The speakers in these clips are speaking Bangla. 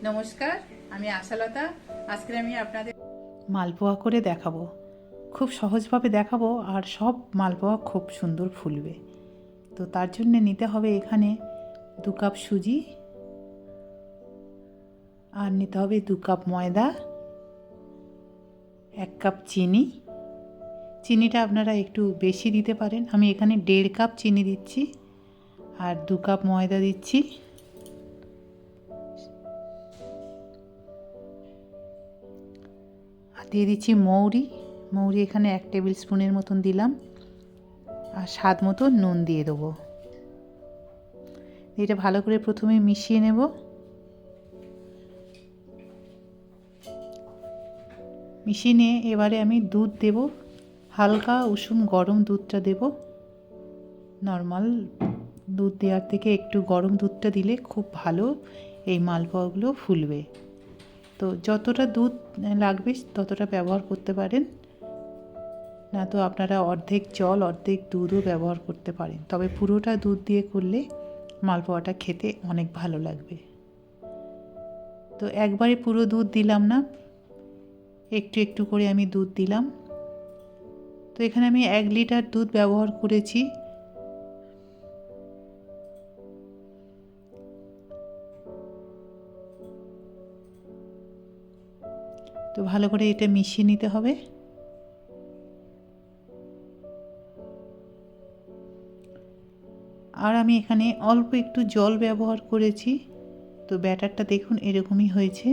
নমস্কার, আমি আশালতা। আজকে আমি আপনাদের মালপোয়া করে দেখাবো। খুব সহজভাবে দেখাবো আর সব মালপোয়া খুব সুন্দর ফুলবে। তো তার জন্য নিতে হবে এখানে 2 কাপ সুজি, আর নিতে হবে 2 কাপ ময়দা, 1 কাপ চিনি। চিনিটা আপনারা একটু বেশি দিতে পারেন, আমি এখানে 1.5 কাপ চিনি দিচ্ছি, আর 2 কাপ ময়দা দিচ্ছি। আর দিয়ে দিচ্ছি মৌরি। মৌরি এখানে 1 টেবিল স্পুনের মতন দিলাম, আর স্বাদ মতো নুন দিয়ে দেবো। এটা ভালো করে প্রথমে মিশিয়ে নেব। মিশিয়ে নিয়ে এবারে আমি দুধ দেব, হালকা উষুম গরম দুধটা দেব। নর্মাল দুধ দেওয়ার থেকে একটু গরম দুধটা দিলে খুব ভালো এই মালপোয়াগুলো ফুলবে। তো যতটা দুধ লাগবে ততটা ব্যবহার করতে পারেন, না তো আপনারা অর্ধেক জল অর্ধেক দুধও ব্যবহার করতে পারেন, তবে পুরোটা দুধ দিয়ে করলে মালপোয়াটা খেতে অনেক ভালো লাগবে। তো একবারে পুরো দুধ দিলাম না, একটু একটু করে আমি দুধ দিলাম। তো এখানে আমি 1 লিটার দুধ ব্যবহার করেছি। তো ভালো করে এটা মিশিয়ে নিতে হবে। আর আমি এখানে অল্প একটু জল ব্যবহার করেছি। তো ব্যাটারটা দেখুন এরকমই হয়েছে।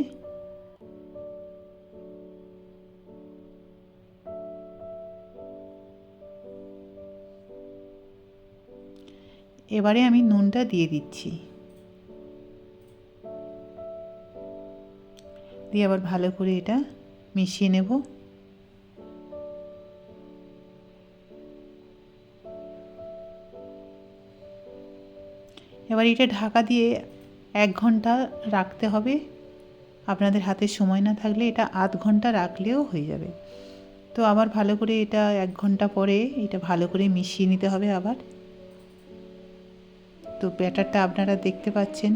এবারে আমি নুনটা দিয়ে দিচ্ছি, দিয়ে আবার ভালো করে এটা মিশিয়ে নেব। এবার এটা ঢাকা দিয়ে 1 ঘন্টা রাখতে হবে। আপনাদের হাতে সময় না থাকলে এটা আধ ঘন্টা রাখলেও হয়ে যাবে। তো আবার ভালো করে এটা 1 ঘন্টা পরে এটা ভালো করে মিশিয়ে নিতে হবে আবার। তো ব্যাটারটা আপনারা দেখতে পাচ্ছেন।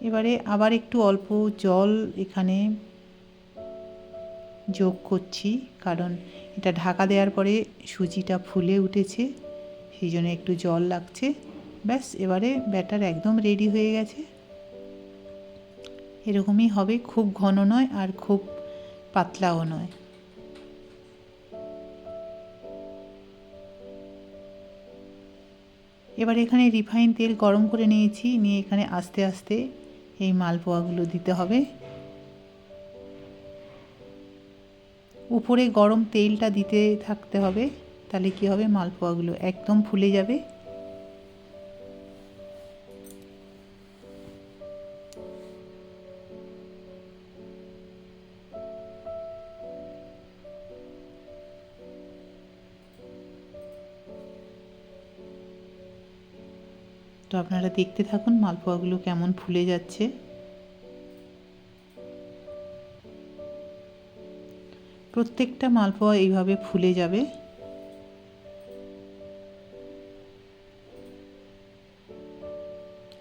এবারে আবার একটু অল্প জল এখানে যোগ করছি, কারণ এটা ঢাকা দেওয়ার পরে সুজিটা ফুলে উঠেছে, সেই জন্য একটু জল লাগছে। ব্যাস, এবারে ব্যাটার একদম রেডি হয়ে গেছে। এরকমই হবে, খুব ঘন নয় আর খুব পাতলাও নয়। এবার এখানে রিফাইন তেল গরম করে নিয়েছি, নিয়ে এখানে আস্তে আস্তে এই মালপোয়াগুলো দিতে হবে। উপরে গরম তেলটা দিতে থাকতে হবে, তাহলে কি হবে, মালপোয়াগুলো একদম ফুলে যাবে। তো আপনারা দেখতে থাকুন মালপোয়াগুলো কেমন ফুলে যাচ্ছে। প্রত্যেকটা মালপোয়া এইভাবে ফুলে যাবে।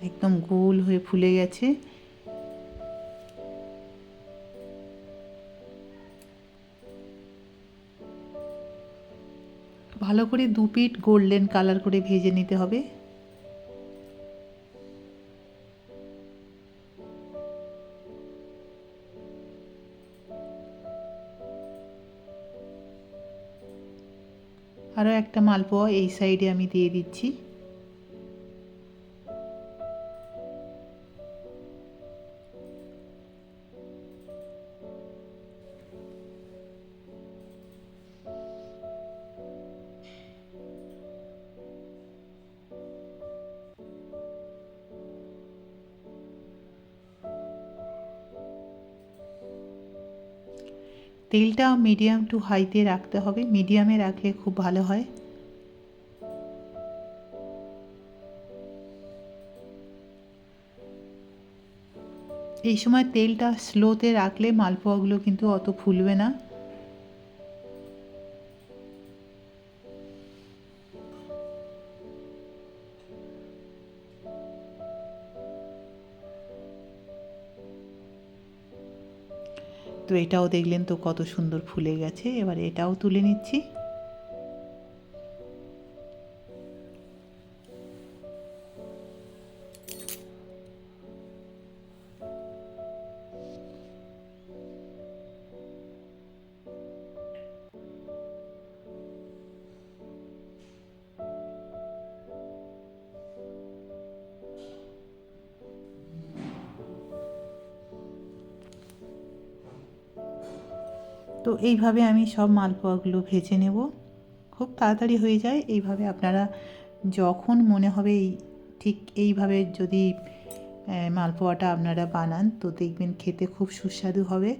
একদম গোল হয়ে ফুলে গেছে। ভালো করে 2 পিঠ গোল্ডেন কালার করে ভেজে নিতে হবে। আরও একটা মালপোয়া এই সাইডে আমি দিয়ে দিচ্ছি। তেলটা মিডিয়াম টু হাইতে রাখতে হবে, মিডিয়ামে রাখলে খুব ভালো হয়। এই সময় তেলটা স্লোতে রাখলে মালপোয়াগুলো কিন্তু অত ফুলবে না। তো এটাও দেখলেন তো কত সুন্দর ফুলে গেছে। এবার এটাও তুলে নিচ্ছি। তো এইভাবে আমি সব মালপোয়াগুলো ভেজে নেব, খুব তাড়াতাড়ি হয়ে যায়। এইভাবে আপনারা যখন মনে হবে ঠিক এইভাবে যদি মালপোয়াটা আপনারা বানান তো দেখবেন খেতে খুব সুস্বাদু হবে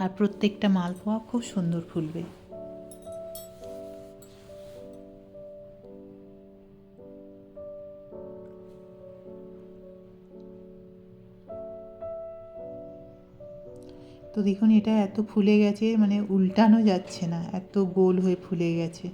আর প্রত্যেকটা মালপোয়া খুব সুন্দর ফুলবে। তো দেখুন এটা এত ফুলে গেছে, মানে উল্টানো যাচ্ছে না, এত গোল হয়ে ফুলে গেছে।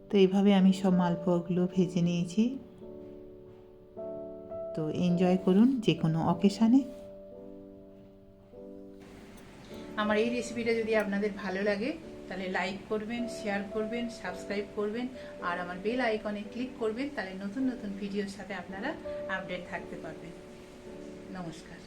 তো এইভাবে আমি সব মালপোয়াগুলো ভেজে নিয়েছি। তো এনজয় করুন যে কোনো অকেশানে। আমার এই রেসিপিটা যদি আপনাদের ভালো লাগে তাহলে লাইক করবেন, শেয়ার করবেন, সাবস্ক্রাইব করবেন আর আমার বেল আইকনে ক্লিক করবেন, তাহলে নতুন নতুন ভিডিওর সাথে আপনারা আপডেট থাকতে পারবেন। নমস্কার।